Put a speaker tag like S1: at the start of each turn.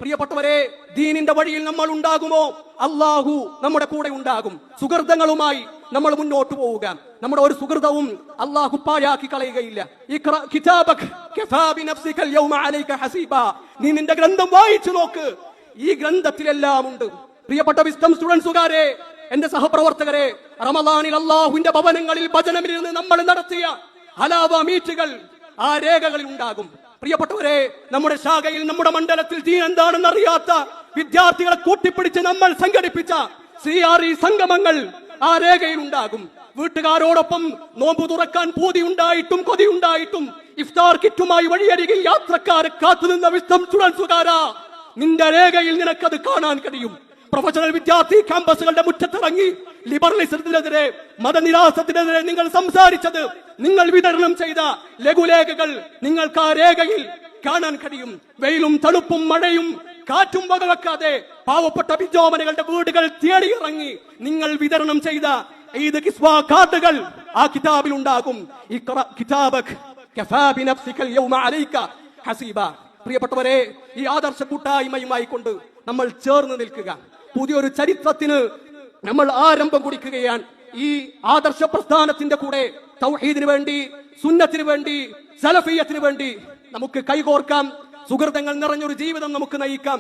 S1: പ്രിയപ്പെട്ടവരെ, ദീനിന്റെ വഴിയിൽ നമ്മൾ ഉണ്ടാകുമോ, അള്ളാഹു നമ്മുടെ കൂടെ ഉണ്ടാകും. സുഹൃതങ്ങളുമായി നമ്മൾ മുന്നോട്ട് പോവുക. നമ്മുടെ ഒരു സുഹൃതവും അള്ളാഹു പാഴാക്കി കളയുകയില്ല. നീ നിന്റെ ഗ്രന്ഥം വായിച്ചു നോക്ക്, ഈ ഗ്രന്ഥത്തിലെല്ലാം ഉണ്ട്. പ്രിയപ്പെട്ട വിസ്ഡം സ്റ്റുഡൻസുകാരെ, എന്റെ സഹപ്രവർത്തകരെ, റമദാനിൽ അള്ളാഹുവിന്റെ ഭവനങ്ങളിൽ ഭജനമിരുന്ന് നമ്മൾ നടത്തിയ ഹലാവ മീറ്റുകൾ ആ രേഖകളിൽ ഉണ്ടാകും. പ്രിയപ്പെട്ടവരെ, നമ്മുടെ ശാഖയിൽ, നമ്മുടെ മണ്ഡലത്തിൽ ദീൻ എന്താണെന്ന് അറിയാത്ത വിദ്യാർത്ഥികളെ കൂട്ടിപ്പിടിച്ച് നമ്മൾ സംഘടിപ്പിച്ച CRE സംഗമങ്ങൾ ആ രേഖയിൽ ഉണ്ടാകും. വീട്ടുകാരോടൊപ്പം നോമ്പ് തുറക്കാൻ പൂതിയുണ്ടായിട്ടും കൊതിയുണ്ടായിട്ടും ഇഫ്താർ കിറ്റുമായി വഴിയരികിൽ യാത്രക്കാരെ കാത്തുനിന്ന വിസ്ഡം സ്റ്റുഡൻസുകാരാ, നിന്റെ രേഖയിൽ നിനക്കത് കാണാൻ കഴിയും. പ്രൊഫഷണൽ വിദ്യാർത്ഥി ക്യാമ്പസുകളുടെ മുറ്റത്തിറങ്ങി ലിബറലിസത്തിനെതിരെ, മതനിരാസത്തിനെതിരെ നിങ്ങൾ സംസാരിച്ചത്, നിങ്ങൾ വിതരണം ചെയ്ത ലഘുലേഖകൾ നിങ്ങൾക്ക് ആ രേഖയിൽ കാണാൻ കഴിയും. വെയിലും തണുപ്പും മഴയും കാറ്റും വകവെക്കാതെ പാവപ്പെട്ട വിദ്യാർത്ഥികളുടെ വീടുകൾ തേടിയിറങ്ങി നിങ്ങൾ വിതരണം ചെയ്ത ഈദ് കിസ്വ കാർഡുകൾ ആ കിതാബിൽ ഉണ്ടാകും. പ്രിയപ്പെട്ടവരെ, ഈ ആദർശ കൂട്ടായ്മയുമായി കൊണ്ട് നമ്മൾ ചേർന്ന് നിൽക്കുക. പുതിയൊരു ചരിത്രത്തിന് നമ്മൾ ആരംഭം കുറിക്കുകയാണ്. ഈ ആദർശ പ്രസ്ഥാനത്തിന്റെ കൂടെ തൗഹീദിന് വേണ്ടി, സുന്നത്തിന് വേണ്ടി, സലഫിയത്തിന് വേണ്ടി നമുക്ക് കൈകോർക്കാം. സുഹൃതങ്ങൾ നിറഞ്ഞൊരു ജീവിതം നമുക്ക് നയിക്കാം.